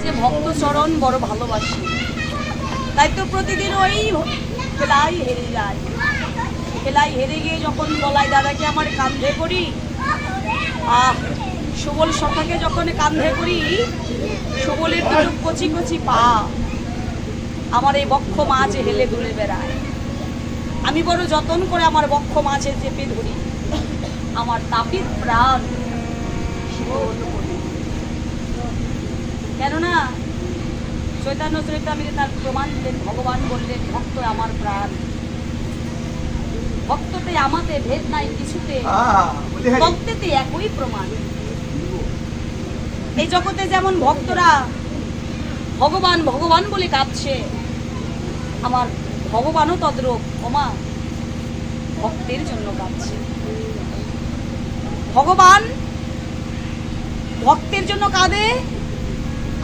যে ভক্ত চরণ বড় ভালোবাসি, তাই তো প্রতিদিন ওই খেলাই হেরে যায়। খেলাই হেরে গিয়ে যখন গলায় দাদাকে আমার কাঁধে করি, সুবল সখাকে যখন কাঁধে করি, সুবলের দুটো কচি কচি পা আমার এই বক্ষ মাঝে হেলে দুলে বেড়ায়। আমি বড় যতন করে আমার বক্ষ মাঝে চেপে ধরি, আমার তাপিত প্রাণ শীতল করি। কেননা চৈতন্য চরিতামৃতে তার প্রমাণ দিলেন, ভগবান বললেন ভক্ত আমার প্রাণ। ভক্ততে আমাতে ভেদ নাই কিছুতে, ভক্তেতে একই প্রমাণ। এই জগতে যেমন ভক্তরা ভগবান ভগবান বলে কাঁদছে, আমার ভগবানও তদ্রূপ ওমা ভক্তের জন্য কাঁদছে। ভগবান ভক্তের জন্য কাঁদে,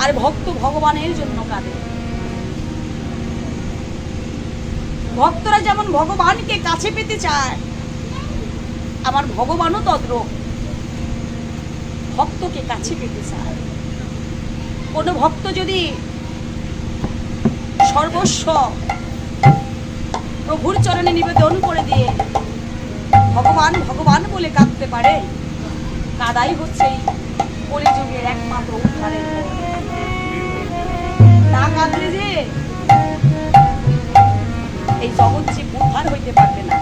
আর ভক্ত ভগবানের জন্য কাঁদে। ভক্তরা যেমন ভগবানকে কাছে পেতে চায়, আমার ভগবানও তদ্রূপ ভক্তকে কাছে পেতে চায়। কোন ভক্ত যদি সর্বস্ব প্রভুর চরণে নিবেদন করে দিয়ে ভগবান ভগবান বলে কাঁদতে পারে, কাদাই হচ্ছে এই কলিযুগের একমাত্র উদ্ধারের পথ। না কাঁদলে যে এই জগৎ যে উদ্ধার হইতে পারবে না।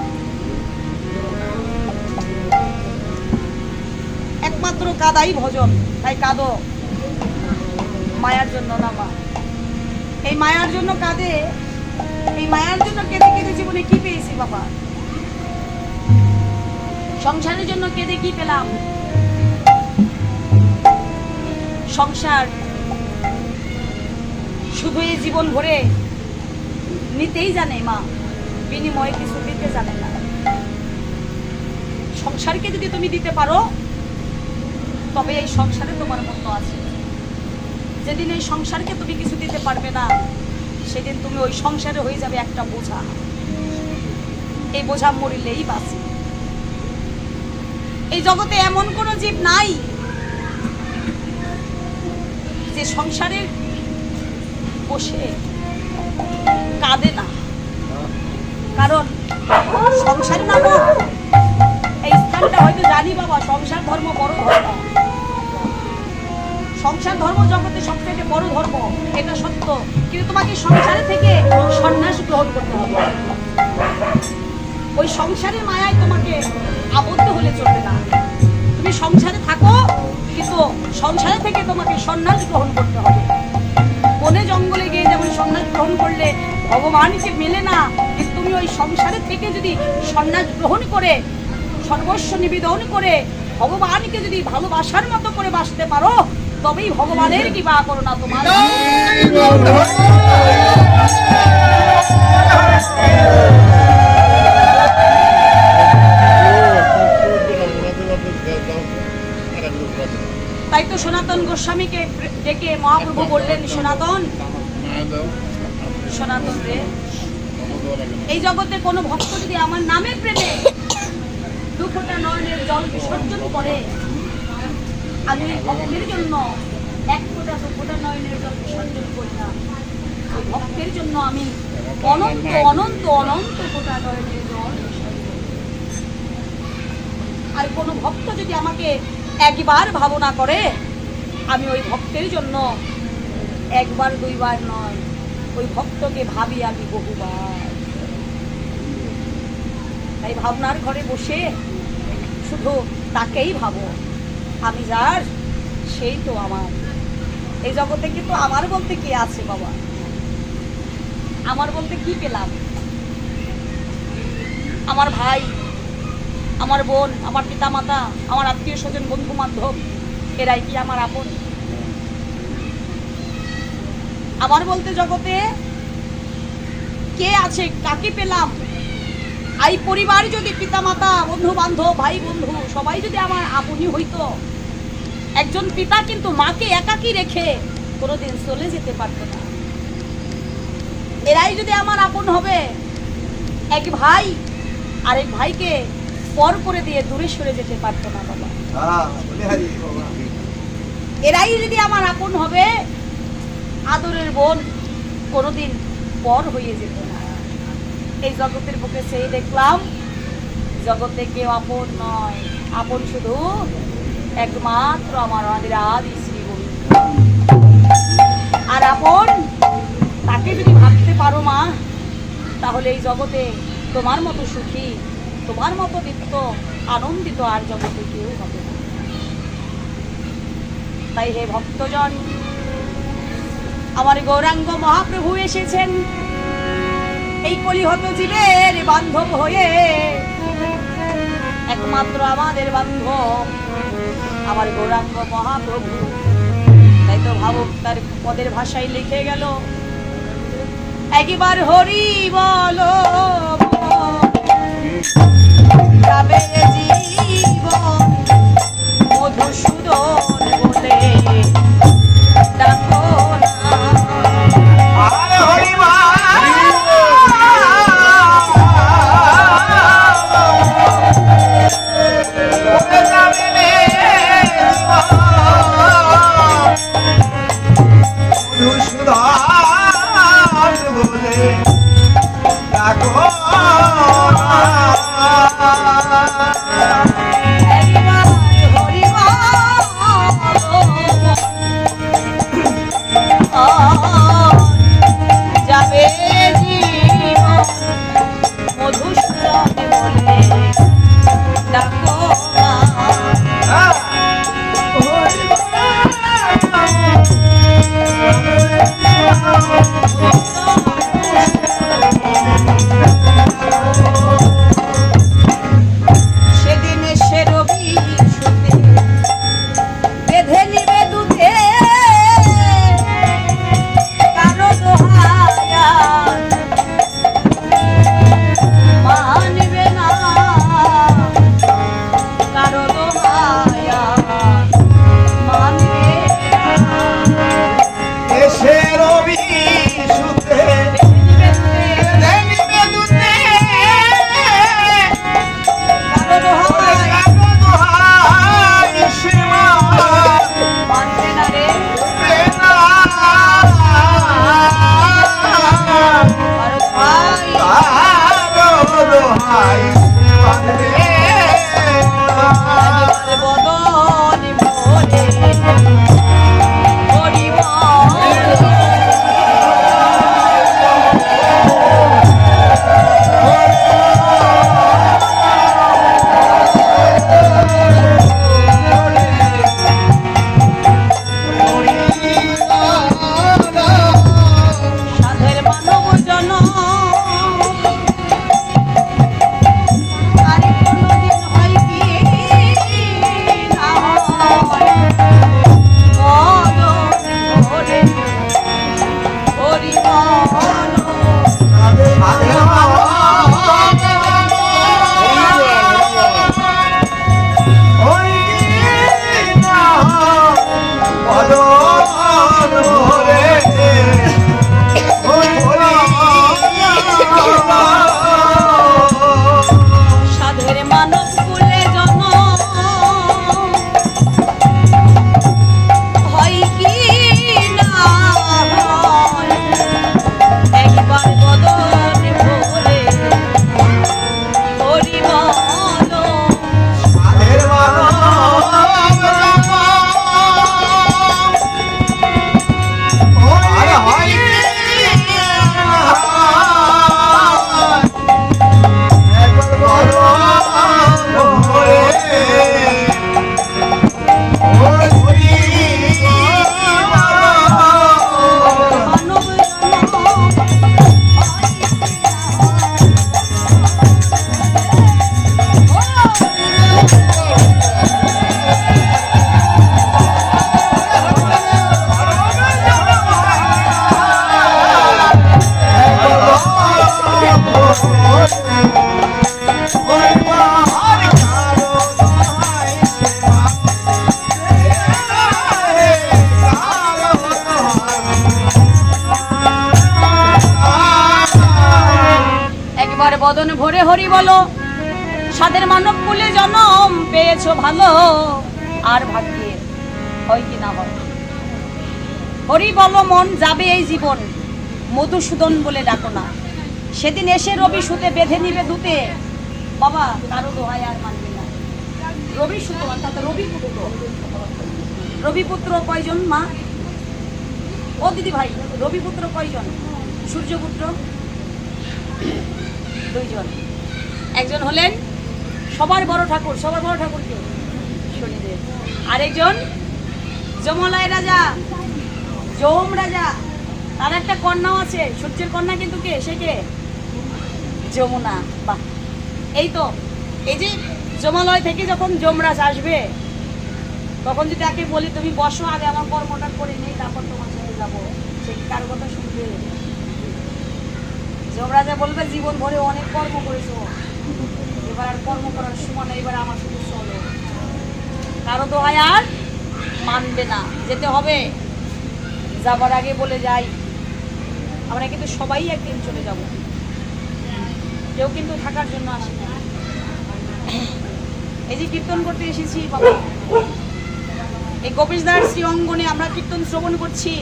একমাত্র কাদাই ভজন। তাই কাঁদো মায়ার জন্য না মা, এই মায়ার জন্য কাঁদে। এই মায়ার জন্য কেঁদে কেঁদে জীবনে কি পেয়েছি বাবা? সংসারের জন্য কেঁদে কি পেলাম? সংসার শুধু এই জীবন ভরে নিতেই জানে মা, বিনিময়ে কিছু দিতে জানে না। সংসারকে যদি তুমি দিতে পারো, তবে এই সংসারে তোমার মূল্য আছে। যেদিন এই সংসারকে তুমি কিছু দিতে পারবে না, সেদিন তুমি ওই সংসারে হয়ে যাবে একটা বোঝা। এই বোঝা মরিলেই বাঁচে। এই জগতে এমন কোন জীব নাই যে সংসারে বসে কাঁদে না। কারণ সংসার নামক এই স্থানটা হয়তো জানি বাবা, সংসার ধর্ম বড় ধর্ম। সংসার ধর্ম জগতে সবথেকে বড় ধর্ম, এটা সত্য। কিন্তু তোমাকে সংসারে থেকে সন্ন্যাস গ্রহণ করতে হবে। ওই সংসারের মায়ায় তোমাকে আবদ্ধ হলে চলবে না। তুমি সংসারে থাকো, কিন্তু সংসারে থেকে তোমাকে সন্ন্যাস গ্রহণ করতে হবে। বনে জঙ্গলে গিয়ে যেমন সন্ন্যাস গ্রহণ করলে ভগবানকে মেলে না, কিন্তু তুমি ওই সংসারে থেকে যদি সন্ন্যাস গ্রহণ করে সর্বস্ব নিবেদন করে ভগবানকে যদি ভালোবাসার মতো করে বাসতে পারো, তবেই ভগবানের কৃপা করো না তোমার। তাই তো সনাতন গোস্বামীকে ডেকে মহাপ্রভু বললেন, সনাতন সনাতন রে, এই জগতে কোনো ভক্ত যদি আমার নামে প্রেমে দু ফোঁটা নয়নের জল বিসর্জন করে, আমি ভক্তের জন্য এক ফোঁটা দু ফোঁটা নয়নের জল বিসর্জন করি না। ওই ভক্তের জন্য আমি অনন্ত অনন্ত অনন্ত ফোঁটা নয়নের জল বিসর্জন করি। আর কোনো ভক্ত যদি আমাকে একবার ভাবনা করে, আমি ওই ভক্তের জন্য একবার দুইবার নয়, ওই ভক্তকে ভাবি আমি বহুবার। তাই ভাবনার ঘরে বসে শুধু তাকেই ভাবো, আমি যার সেই তো আমার। এই জগতে কিন্তু আমার বলতে কে আছে বাবা? আমার বলতে কি পেলাম? আমার ভাই, আমার বোন, আমার পিতা মাতা, আমার আত্মীয় স্বজন, বন্ধু বান্ধব, এরাই কি আমার আপন? আমার বলতে জগতে কে আছে? কাকে পেলাম? এই পরিবার যদি পিতা মাতা, বন্ধু বান্ধব, ভাই বন্ধু সবাই যদি আমার আপনই হইতো, একজন পিতা কিন্তু মাকে একাকী রেখে কোনোদিন চলে যেতে পারতো না। এরাই যদি আমার আপন হবে, এক ভাই আরেক ভাইকে পর করে দিয়ে দূরে সরে যেতে পারতো না বাবা। এরাই যদি আমার আপন হবে, আদরের বোন কোনোদিন পর হয়ে যেত না। এই জগতের বুকে সেই দেখলাম, জগতে কেউ আপন নয়, আপন শুধু একমাত্র আমার আদি শ্রী গোবিন্দ। আর আপন তাকে যদি ভাবতে পারো মা, তাহলে এই জগতে তোমার মতো সুখী, তোমার মতো নিত্য আনন্দিত আর জগতে কেউ হবে না। তাই হে ভক্তজন, আমার গৌরাঙ্গ মহাপ্রভু এসেছেন এই কলিহত জীবের বান্ধব হয়ে। একমাত্র আমাদের বান্ধব আমার গৌরাঙ্গ মহাপ্রভু। তাই তো ভাবুক, তার পদের ভাষায় লিখে গেল, একবার হরি বলো যাবে জীবন মধুসূদন বলে ডাকো না। আরে হরি মা যাবে জীবন মধুসূদন বলে ডাকো না। সেদিন সে রবি সুতে বেঁধে নিবে দুধে, কারো দোহায়া মানবে না, কারো দোহায়া মানবে না। এসে রবি সুতে বেঁধে নিবে দুধে, কারো দোহায়া মানবে না রে, কারো দোহাই বদন ভরে হরি বল। সাধের মানব জন আর কোনদিন হয় কি না হয়, বদন ভরে হরি বল। সাধের মানব কুলে জন্ম হয় কি না হয়, একবার বদন ভরে হরি বল। মানব একবার বদন ভরে হরি বলো। সাদের মানব কুলে জনম পেয়েছো ভালো, আর ভাগ্যে হয় কি না হয়। হরি বল মন যাবে এই জীবন, মধুসূদন বলে ডাকো না। সেদিন এসে রবি সুতে বেঁধে নিবে দুতে, বাবা কারো দোহাই আর মানবে না। রবি সুত অর্থাৎ রবিপুত্র। রবিপুত্র কয়জন মা? ও দিদি ভাই, রবিপুত্র কয়জন? সূর্যপুত্র দুইজন। একজন হলেন সবার বড় ঠাকুর। সবার বড় ঠাকুর কে? শনিদেব। আরেকজন যমলায় রাজা, যম রাজা। তার একটা কন্যাও আছে, সূর্যের কন্যা, কিন্তু কে? সে কে? যমুনা। বাহ, এই তো। এই যে যমালয় থেকে যখন যমরাজ আসবে, তখন যদি তাকে বলি তুমি বসো, আগে আমার কর্মটা করে নেই, তারপর তোমার সাথে যাবো, সে কি কার কথা শুনবে? যমরাজা বলবে জীবন ভরে অনেক কর্ম করেছো, এবার আর কর্ম করার সময় নেই, এবার আমার সাথে চলো। কারো দোহাই আর মানবে না, যেতে হবে। যাবার আগে বলে যাই, আমরা কিন্তু সবাই একদিন চলে যাব, কেউ কিন্তু থাকার জন্য আসে না। এই যে কীর্তন করতে এসেছি বাবা, এই গোপীশদার শ্রী অঙ্গনে আমরা কীর্তন শ্রবণ করছি,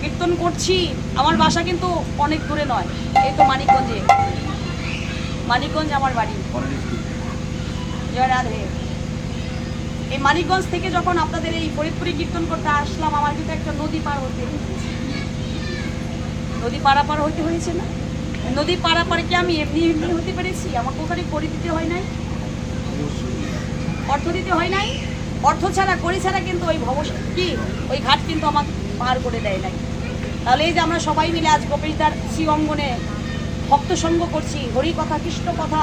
কীর্তন করছি। আমার বাসা কিন্তু অনেক দূরে নয়, এই তো মানিকগঞ্জে। মানিকগঞ্জ আমার বাড়ি। জয় রাধে। এই মানিকগঞ্জ থেকে যখন আপনাদের এই ফরিদপুরে কীর্তন করতে আসলাম, আমার কিন্তু একটা নদী পার হতে হয়েছে। নদী পারাপার হতে হয়েছে না? নদী পারাপার কি আমি এমনি এমনি হতে পেরেছি? আমাকে ওখানে করে দিতে হয় নাই, অর্থ দিতে হয় নাই। অর্থ ছাড়া, করি ছাড়া কিন্তু ওই কি ওই ঘাট কিন্তু আমাকে পার করে দেয় নাই। তাহলে এই যে আমরা সবাই মিলে আজ গোপীশদার শ্রী অঙ্গনে ভক্ত সঙ্গ করছি, হরি কথা কৃষ্ণ কথা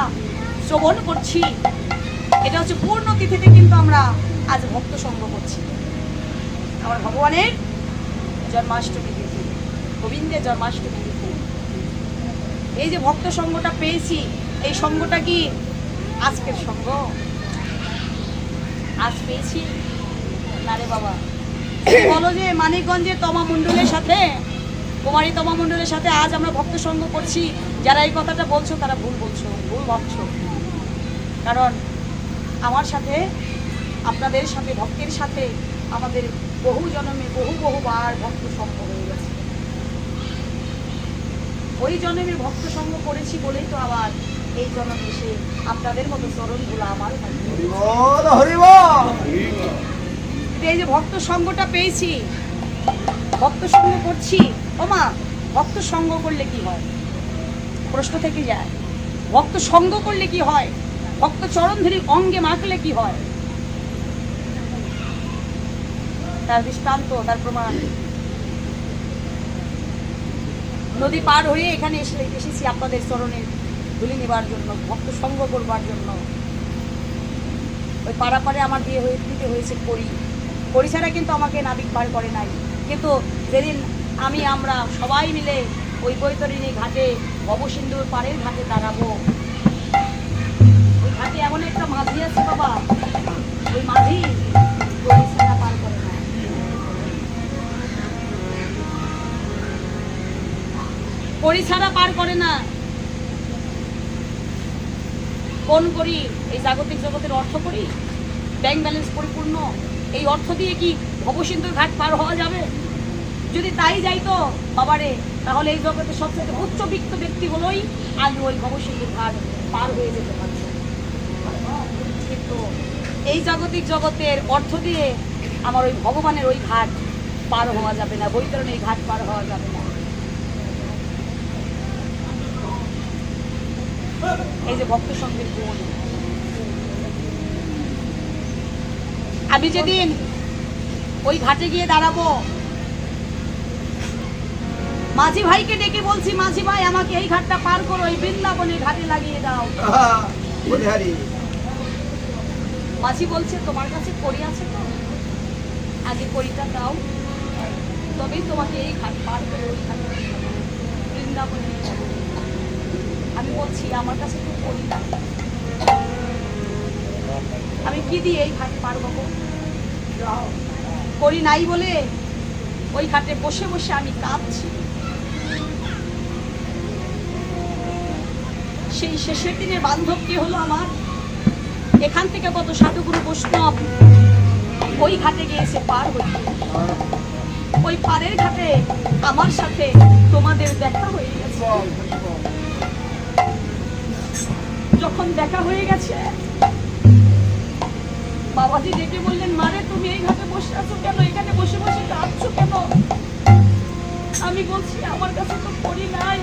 শ্রবণ করছি, এটা হচ্ছে পূর্ণ তিথিতে কিন্তু আমরা আজ ভক্ত সঙ্গ করছি। আমার ভগবানের জন্মাষ্টমী তিথি, গোবিন্দের জন্মাষ্টমী তিথি। এই যে ভক্ত সঙ্গটা পেয়েছি, এই সঙ্গটা কি আজকের সঙ্গ? আজ পেয়েছি না রে বাবা। বলো যে মানিকগঞ্জের তমা মণ্ডলের সাথে, কুমারী তমা মণ্ডলের সাথে আজ আমরা ভক্ত সঙ্গ করছি। যারা এই কথাটা বলছো তারা ভুল বলছো, ভুল ভাবছো। কারণ আমার সাথে, আপনাদের সাথে, ভক্তের সাথে আমাদের বহু জন্মে বহুবার ভক্ত সঙ্গ হয়ে গেছে। ওই জন্মে ভক্ত সঙ্গ করেছি বলেই তো আবার এই জন্মে এসে আপনাদের মতো চরণগুলো আমার। এই যে ভক্ত সঙ্গটা পেয়েছি, ভক্ত সঙ্গ করছি। ও মা, ভক্ত সঙ্গ করলে কি হয়? প্রশ্ন থেকে যায়, ভক্ত সঙ্গ করলে কি হয়? ভক্ত চরণ ধরে অঙ্গে মাখলে কি হয়? তার দৃষ্টান্ত, তার প্রমাণ। নদী পার হয়ে এখানে এসেছি আপনাদের চরণের ধুলি নেবার জন্য, ভক্ত সঙ্গ করবার জন্য। ওই পাড়াপাড়ে আমার বিয়ে দিতে হয়েছে করি ছাড়া কিন্তু আমাকে নাবিক পার করে নাই। কিন্তু যেদিন আমরা সবাই মিলে ওই বৈতরণী ঘাটে, ভবসিন্ধুর পাড়ের ঘাটে দাঁড়াবো, ওই ঘাটে এমন একটা মাঝি আছে বাবা, ওই মাঝি করি ছাড়া পার করে না। করি ছাড়া পার করে না। কোন করি? এই জাগতিক জগতের অর্থ করি, ব্যাংক ব্যালেন্স পরিপূর্ণ। এই অর্থ দিয়ে কি ভবসিন্ধুর ঘাট পার হওয়া যাবে? যদি তাই যাইতো বাবারে, তাহলে এই জগতের সবচেয়ে উচ্চবিত্ত ব্যক্তিগুলোই আজ ওই ভবসিন্ধুর ঘাট পার হয়ে যেতে পারত। কিন্তু এই জাগতিক জগতের অর্থ দিয়ে আমার ওই ভগবানের ওই ঘাট পার হওয়া যাবে না, বৈতরণীর ঘাট পার হওয়া যাবে না। এই যে ভক্ত সঙ্গের গুণ। আমি যেদিন ওই ঘাটে গিয়ে দাঁড়াবো, মাঝি ভাইকে ডেকে বলছি, মাঝি ভাই আমাকে এই ঘাটটা পার করো, এই বৃন্দাবনের ঘাটে লাগিয়ে দাও। মাঝি বলছে তোমার কাছে কড়ি আছে তো, আগে কড়িটা দাও, তবেই তোমাকে এই ঘাট পার করে ওই ঘাটে বৃন্দাবনে। আমি বলছি আমার কাছে তো কড়ি নাই, আমি কি দিয়ে এই ঘাট পার হবো? কড়ি নাই বলে ওই ঘাটে বসে বসে আমি কাঁদছি। সেই শেষের দিনের বান্ধবটি হলো আমার। এখান থেকে কত সাধুগুরু বৈষ্ণব ওই ঘাটে গিয়েছে পার হইতে। ওই পারের ঘাটে আমার সাথে তোমাদের দেখা হয়ে গেছে। যখন দেখা হয়ে গেছে, বাবাজি ডেকে বললেন, মারে তুমি এই ঘাটে বসে আছো কেন? এখানে বসে বসে কাঁদছো কেন? আমি বলছি, আমার কাছে তো করি নাই,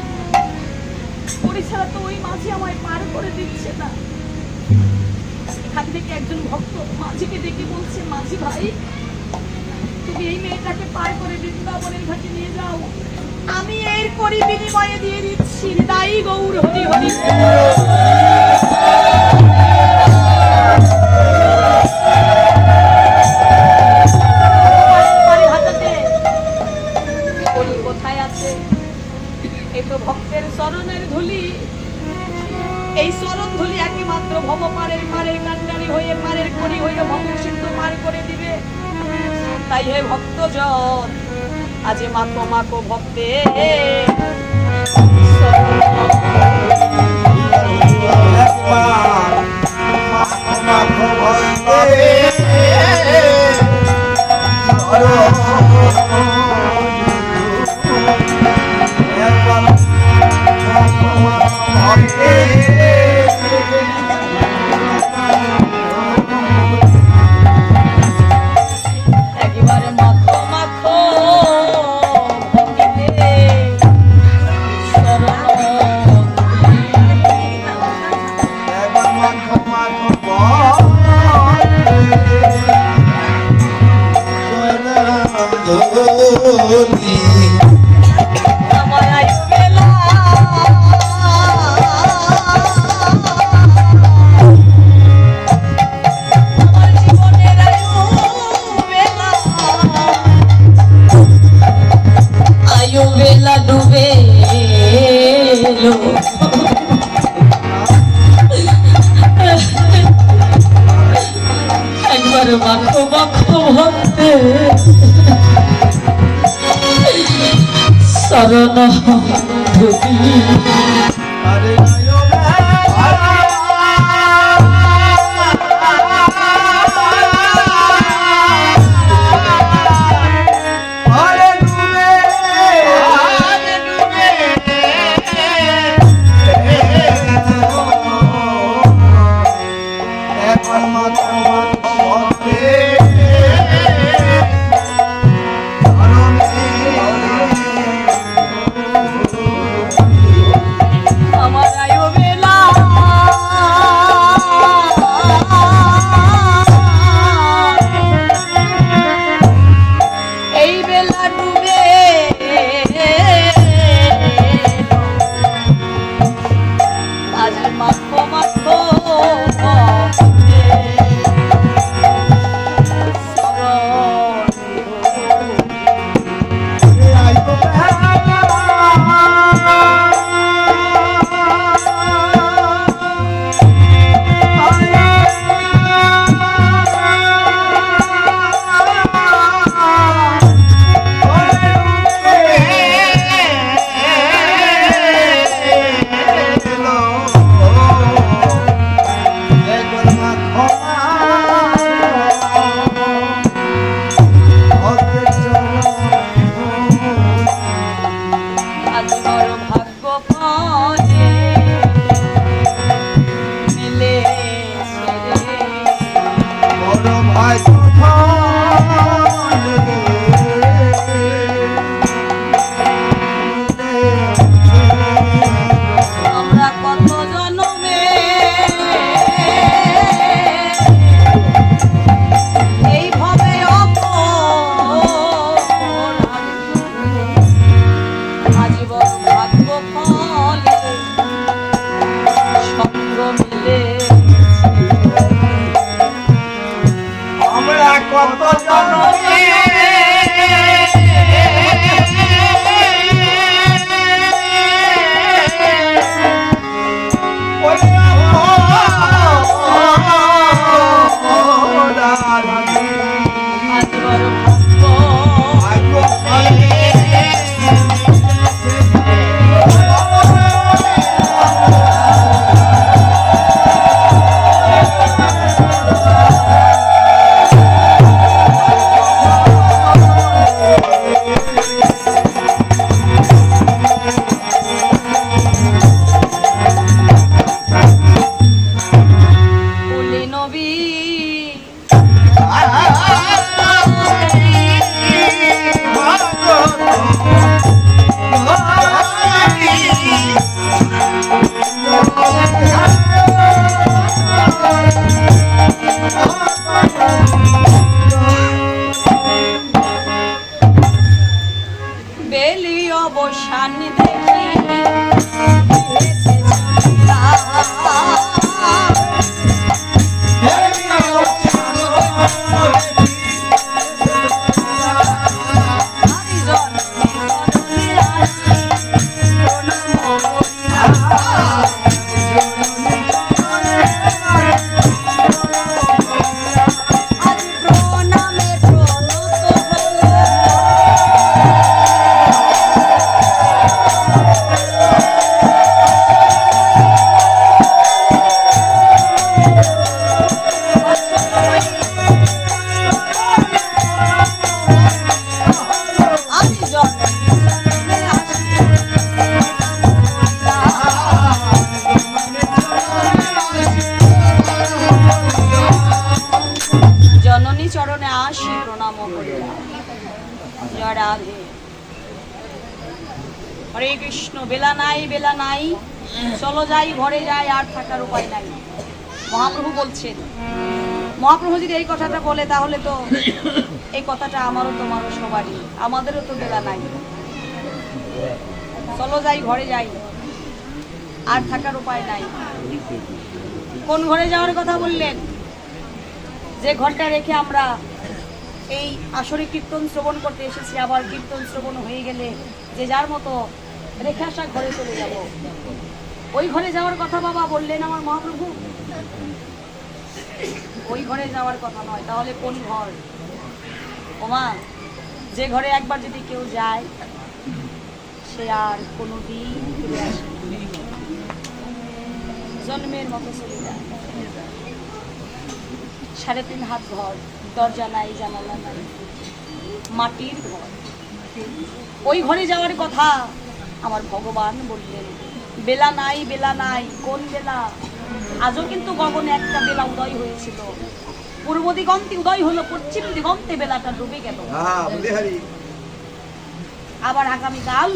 করি ছাড়া তো ওই মাঝি আমায় পার করে দিচ্ছে না। এখান থেকে একজন ভক্ত মাঝিকে ডেকে বলছে, মাঝি ভাই, তুমি এই মেয়েটাকে পার করে বৃন্দাবনের ঘাটে নিয়ে যাও, আমি এর করি বিনিময়ে দিয়ে দিচ্ছি। তাই গৌর হরি হরি। কোথায় আছে? এই তো ভক্তের চরণের ধুলি। এই চরণ ধুলি একমাত্র ভব পারের কান্ডারি হয়ে, পারের করি হয়ে ভব সিন্ধু পার করে দিবে। তাই হে ভক্তজন, আজ মাখো মাখো ভক্তে মাখো মাখো ভক্তে শরণ ধুলি। চরণে আসি প্রণাম করিয়া। জয় রাধে। হরে কৃষ্ণ। বেলা নাই, বেলা নাই, চলো যাই ঘরে যাই, আর থাকার উপায় নাই। মহাপ্রভু বলছেন। মহাপ্রভু যদি এই কথাটা বলে তাহলে তো এই কথাটা আমারও তোমারও সবারই, আমাদেরও তো বেলা নাই। চলো যাই ঘরে যাই, আর থাকার উপায় নাই। কোন ঘরে যাওয়ার কথা বললেন? যে ঘরটা রেখে আমরা এই আসরে কীর্তন শ্রবণ করতে এসেছি, আবার কীর্তন শ্রবণ হয়ে গেলে যে যার মতো রেখে আসা ঘরে চলে যাব, ওই ঘরে যাওয়ার কথা বাবা বললেন আমার মহাপ্রভু? ওই ঘরে যাওয়ার কথা নয়। তাহলে কোন ঘর? ওমা, যে ঘরে একবার যদি কেউ যায় সে আর কোনোদিন ফিরে আসে না, জন্মের মতো চলে যায়। 3.5 হাত ঘর, দরজা নাই, জানালা নাই, মাটির ঘর। ওই ঘরে যাওয়ার কথা আমার ভগবান বললেন। বেলা নাই, বেলা নাই। কোন বেলা? আজও কিন্তু গগনে একটা বেলা উদয় হয়েছিল। পূর্ব দিগন্তে উদয় হলো, পশ্চিম দিগন্তে বেলাটা ডুবে গেল। আবার আগামীকাল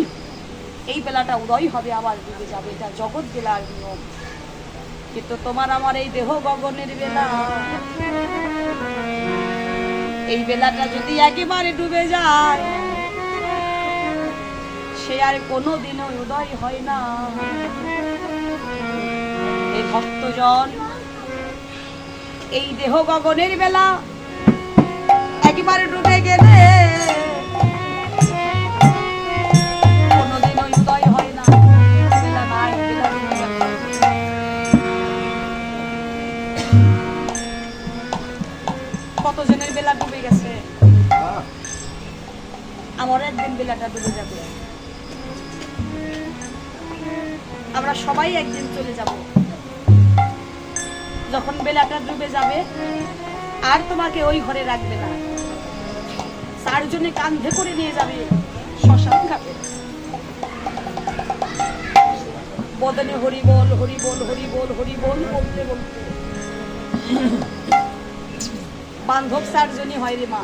এই বেলাটা উদয় হবে, আবার ডুবে যাবে। এটা জগৎ বেলার নিয়ম। কিন্তু তোমার আমার এই দেহ গগনের বেলা, এই বেলাটা যদি একেবারে ডুবে যায় সে আর কোনোদিনও উদয় হয় না। এই ভক্তজন, এই দেহ গগনের বেলা একেবারে ডুবে গেলে কোনোদিনও উদয় হয় না। বেলা নাই, বেলা ডুবে গেল। কতজনের বেলা ডুবে গেছে? আমার একদিন বেলাটা ডুবে যাবে। আমরা সবাই একদিন চলে যাব। যখন বেলাটা ডুবে যাবে আর তোমাকে ওই ঘরে রাখবে না, 4 জনে কাঁধে করে নিয়ে যাবে শ্মশান ঘাটে। বদনে হরি বল, হরি বল, হরি বল, হরি বল বলতে বলতে বান্ধব 4 জনই হয় রে মা।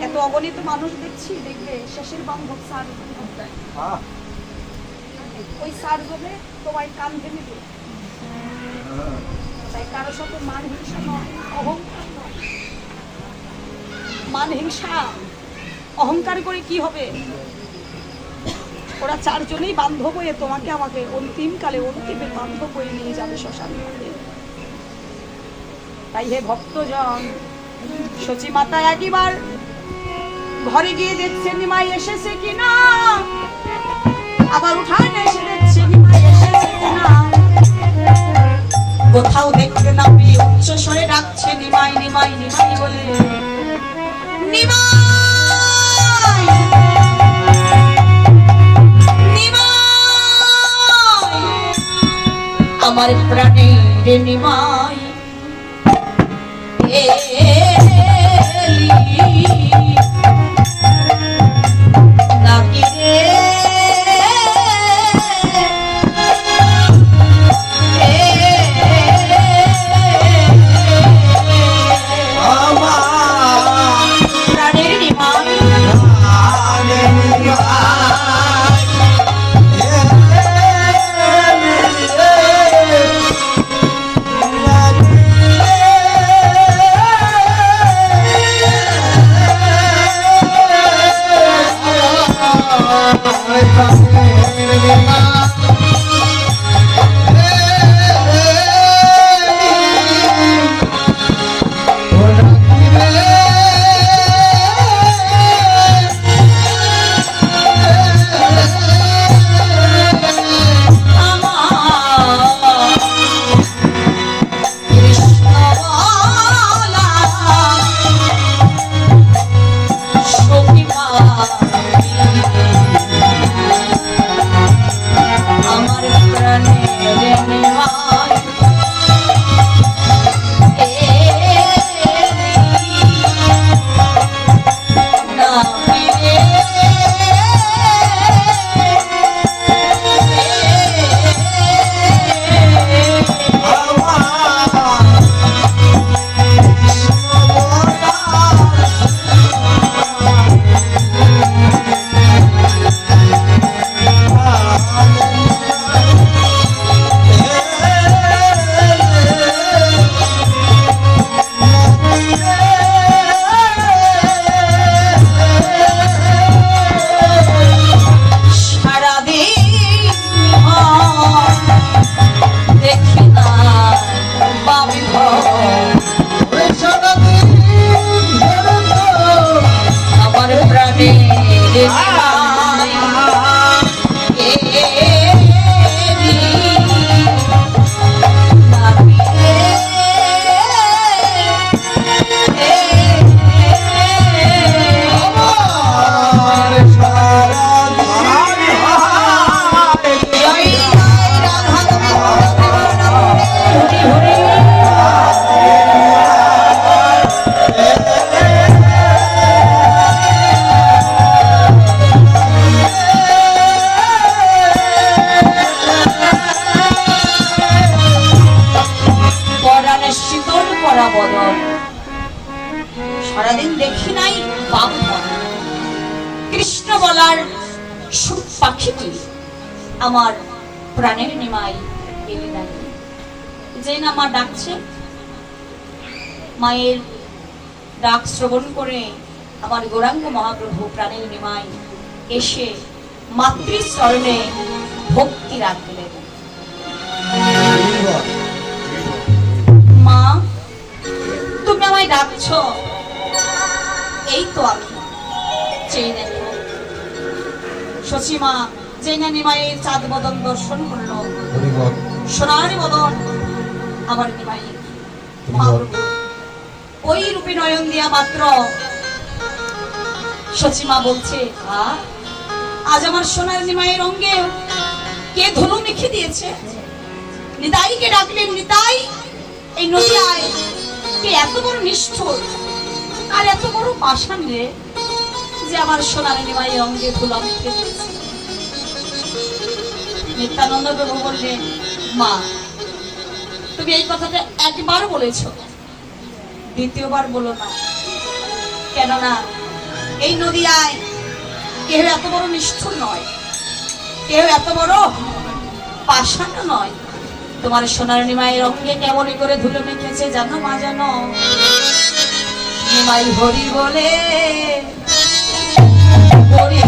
এত অগণিত মানুষ দেখছি, দেখবে শেষের বান্ধব 4 জন। ওই 4 জনে তোমায় কাঁধে নেবে। তাই কারো সাথে মান হিংসা নয়, অহংকার নয়। মান হিংসা অহংকার করে কি হবে? ওরা 4 জনেই বান্ধব হয়ে তোমাকে আমাকে অন্তিমকালে অন্তিমে বান্ধব হয়ে নিয়ে যাবে শ্মশান ঘাটে। তাই হে ভক্তজন, সচি মাতা একবার ঘরে গিয়ে দেখছে নিমাই এসেছে কিনা, আবার উঠানে এসে দেখছে নিমাই এসেছে কিনা। কোথাও দেখতে না পেয়ে উচ্চ স্বরে ডাকছে নিমাই, নিমাই, নিমাই বলে। নিমাই, নিমাই, আমার প্রাণের নিমাই নাকি রে প্রাণের নিমাই। ভরা বদন, সারাদিন দেখি নাই বাপ কৃষ্ণ বলার সুখ পাখিটি আমার প্রাণের নিমাই এলে ডাকে। যে না মা ডাকছে, মায়ের ডাক শ্রবণ করে আমার গৌরাঙ্গ মহাপ্রভু প্রাণের নিমাই এসে মাতৃচরণে ভক্তি রাখলেন। মা, তুমি আমায় ডাকছো? এই তো আমি। চেয়ে দেখো, শচীমা যেই না নিমাইয়ের চাঁদ বদন দর্শন করলো, সোনার বদন আমার নিমাই মহাপ্রভু ওই রূপে নয়ন দিয়া মাত্র শচীমা বলছে, আজ আমার সোনার নিমাইয়ের অঙ্গে কে ধনু মেখে দিয়েছে? নিতাইকে ডাকলেন, নিতাই এই নদিয়ায় কে এত বড় নিষ্ঠুর আর এত বড় পাষাণ রে, যে আমার সোনার নিমাইয়ের অঙ্গে ধুলা মেখে দিয়েছে? নিত্যানন্দ প্রভু বললেন, মা তুমি এই কথাটা একবার বলেছ, দ্বিতীয়বার বলো না। কেননা এই নদিয়ায় কেউ এত বড় নিষ্ঠুর নয়, কেউ এত বড় পাষাণ নয়। তোমার সোনার নিমাইয়ের অঙ্গে কেমন করে ধুলো মেখেছে জানো মা? জানো? নিমাই হরি বলে হরি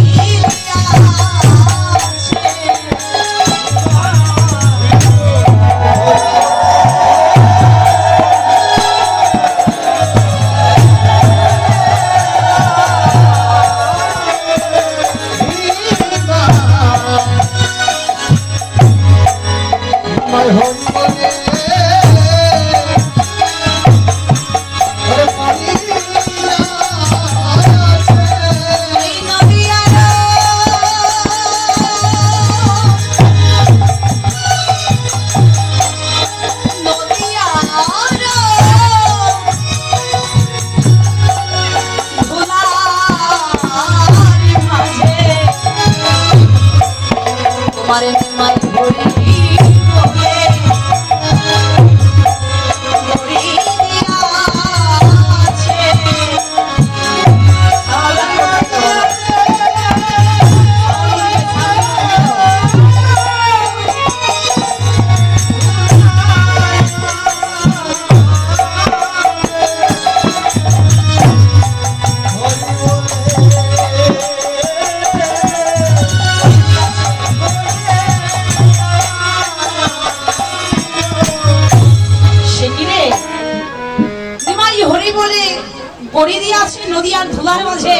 বড়ি দিয়ে আসে নদিয়ার ধুলার মাঝে।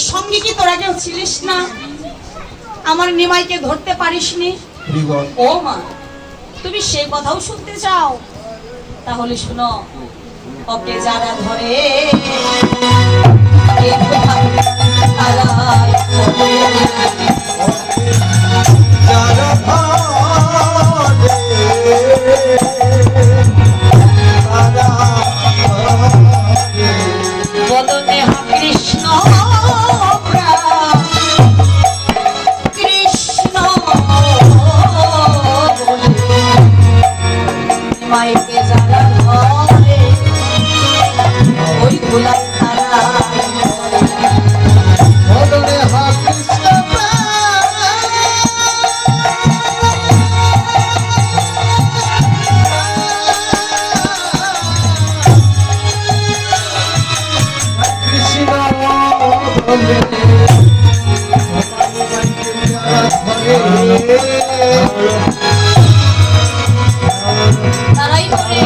সঙ্গে কি তোরা কেউ ছিলিস না? আমার নিমাইকে ধরতে পারিসনি? ও মা, তুমি সেই কথাও শুনতে চাও? তাহলে শুনো, ওকে যারা ধরে বদনে কৃষ্ণ কৃষ্ণ মাইকে যারা ধরে ওই গোলাপ তারা বদনে কৃষ্ণ তারাই বলে